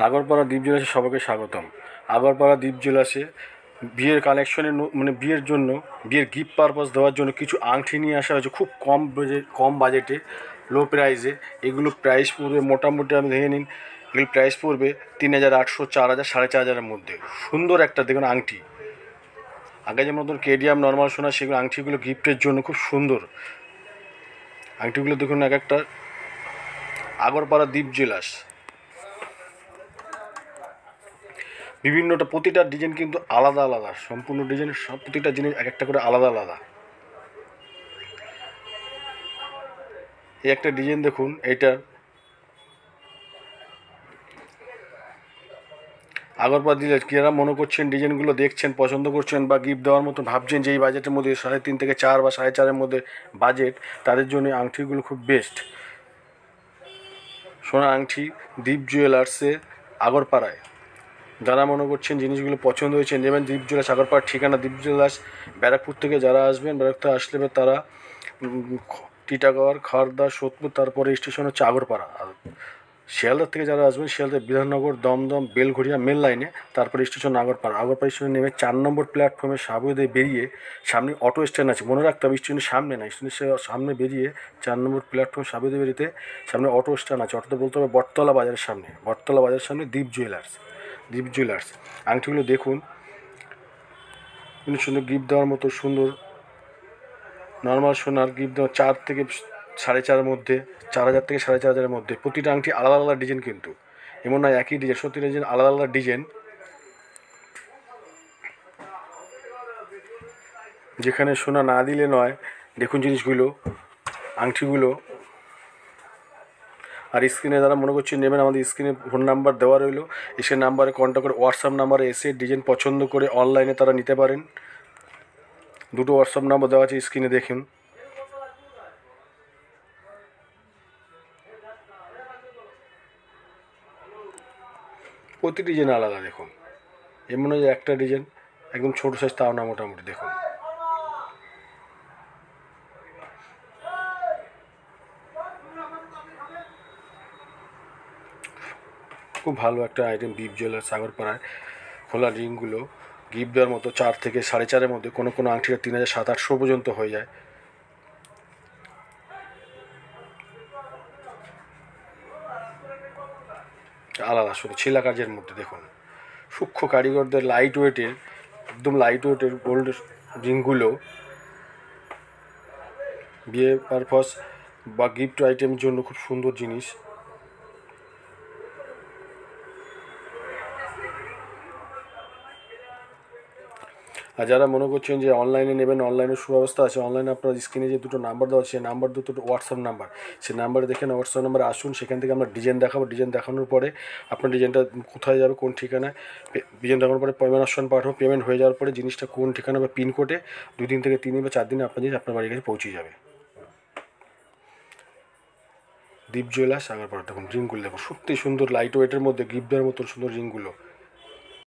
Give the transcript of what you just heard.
আগরপাড়া দ্বীপ জুয়েলার্সে সবাইকে স্বাগতম। আগরপাড়া দ্বীপ জুয়েলার্সে বিয়ের কালেকশনের মানে বিয়ের জন্য বিয়ের গিফট পারপাস দেওয়ার জন্য কিছু আংটি নিয়ে আসা হয়েছে খুব কম বাজেটে, লো প্রাইসে। এগুলো প্রাইস পড়বে মোটামুটি আপনি দেখে নিন, এগুলো প্রাইস পড়বে 3,800, 4,000, 4,500-এর মধ্যে। সুন্দর একটা দেখুন আংটি, আগে যেমন মতন কেডিএম নর্মাল সোনা, সেগুলো আংটিগুলো গিফটের জন্য খুব সুন্দর আংটিগুলো দেখুন এক একটা। আগরপাড়া দ্বীপ জুয়েলার্স বিভিন্নটা, প্রতিটা ডিজাইন কিন্তু আলাদা আলাদা, সম্পূর্ণ ডিজাইন সব প্রতিটা জিনিস এক একটা করে আলাদা আলাদা। এই একটা ডিজাইন দেখুন, এটা আগরপাড়া দিলে যারা মনে করছেন ডিজাইনগুলো দেখছেন পছন্দ করছেন বা গিফট দেওয়ার মতো ভাবছেন যে এই বাজেটের মধ্যে 3.5 থেকে 4 বা 4.5-এর মধ্যে বাজেট, তাদের জন্য আংটিগুলো খুব বেস্ট। সোনা আংটি দ্বীপ জুয়েলার্সে আগরপাড়ায়। যারা মনে করছেন জিনিসগুলো পছন্দ হয়েছে নেবেন, দ্বীপ জুয়েলার্স আগরপাড়ার ঠিকানা দ্বীপ জুয়েলার্স। ব্যারাকপুর থেকে যারা আসবেন, ব্যারাকপুর আসলে তারা টিটাগড়, খারদা, সোদপুর, তারপরে স্টেশন হচ্ছে আগরপাড়া। আর শিয়ালদার থেকে যারা আসবেন, শিয়ালদার বিধাননগর, দমদম, বেলঘড়িয়া মেন লাইনে, তারপরে স্টেশন আগরপাড়া। আগরপাড়া স্টেশনে নেমে 4 নম্বর প্ল্যাটফর্মে সাবওয়ে বেরিয়ে সামনে অটো স্ট্যান্ড আছে, মনে রাখতে হবে স্টেশনের সামনে না, স্টেশনের সামনে বেরিয়ে 4 নম্বর প্ল্যাটফর্ম সাবওয়ে বেরিয়ে সামনে অটো স্ট্যান্ড আছে। অটোতে বলতে হবে বটতলা বাজারের সামনে, বটতলা বাজারের সামনে দ্বীপ জুয়েলার্স। দ্বীপ জুয়েলার্স আংটিগুলো দেখুন, কিন্তু সুন্দর গিফট দেওয়ার মতো সুন্দর নর্মাল সোনার গিফট দেওয়া 4 থেকে 4.5-এর মধ্যে, 4,000 থেকে 4,500-এর মধ্যে। প্রতিটা আংটি আলাদা আলাদা ডিজাইন, কিন্তু এমন নয় একই ডিজাইন, প্রতিটা ডিজাইন আলাদা আলাদা ডিজাইন। যেখানে সোনা না দিলে নয়, দেখুন জিনিসগুলো, আংটিগুলো। আর স্ক্রিনে যারা মনে করছেন নেবেন, আমাদের স্ক্রিনে ফোন নাম্বার দেওয়া রইলো, এসে নাম্বারে কন্ট্যাক্ট করে হোয়াটসঅ্যাপ নাম্বারে এসে ডিজাইন পছন্দ করে অনলাইনে তারা নিতে পারেন। দুটো হোয়াটসঅ্যাপ নাম্বার দেওয়া আছে স্ক্রিনে, দেখুন। প্রতি ডিজাইন আলাদা দেখুন, এমন নয় যে একটা ডিজাইন একদম ছোটো সাইজ, তাও না, মোটামুটি দেখুন। খুব ভালো একটা আইটেম দ্বীপ জুয়েলার্স আগরপাড়ায়। খোলা রিংগুলো গিফট দেওয়ার মতো 4 থেকে 4.5-এর মধ্যে, কোনো কোনো আংটিটা 3,700-800 পর্যন্ত হয়ে যায়। আলাদা শুধু ছেলা কাজের মধ্যে দেখুন, সূক্ষ্ম কারিগরদের লাইট ওয়েটের, একদম লাইট ওয়েটের গোল্ড রিংগুলো বিয়ে পারপাস বা গিফট আইটেমের জন্য খুব সুন্দর জিনিস। আর যারা মনে করছেন যে অনলাইনে নেবেন, অনলাইনের সুব্যবস্থা আছে। অনলাইনে আপনার স্ক্রিনে যে দুটো নাম্বার দেওয়া আছে, সেই নাম্বার দুটো হোয়াটসঅ্যাপ নাম্বার, সেই নাম্বারে দেখে না, হোয়াটসঅ্যাপ নাম্বারে আসুন, সেখান থেকে আমরা ডিজাইন দেখাবো। ডিজাইন দেখানোর পরে আপনার ডিজাইনটা কোথায় যাবে, কোন ঠিকানায়, ডিজাইন দেখানোর পরে পেমেন্ট অপশন পাঠাবো। পেমেন্ট হয়ে যাওয়ার পরে জিনিসটা কোন ঠিকানা বা পিনকোডে 2 দিন থেকে 3 দিন বা 4 দিনে আপনার জিনিস আপনার বাড়ির কাছে পৌঁছে যাবে। দ্বীপ জুয়েলার্স আগরপাড়া। দেখুন রিংগুলো দেখুন, সত্যি সুন্দর লাইট ওয়েটের মধ্যে গিফট দেওয়ার মতন সুন্দর রিংগুলো।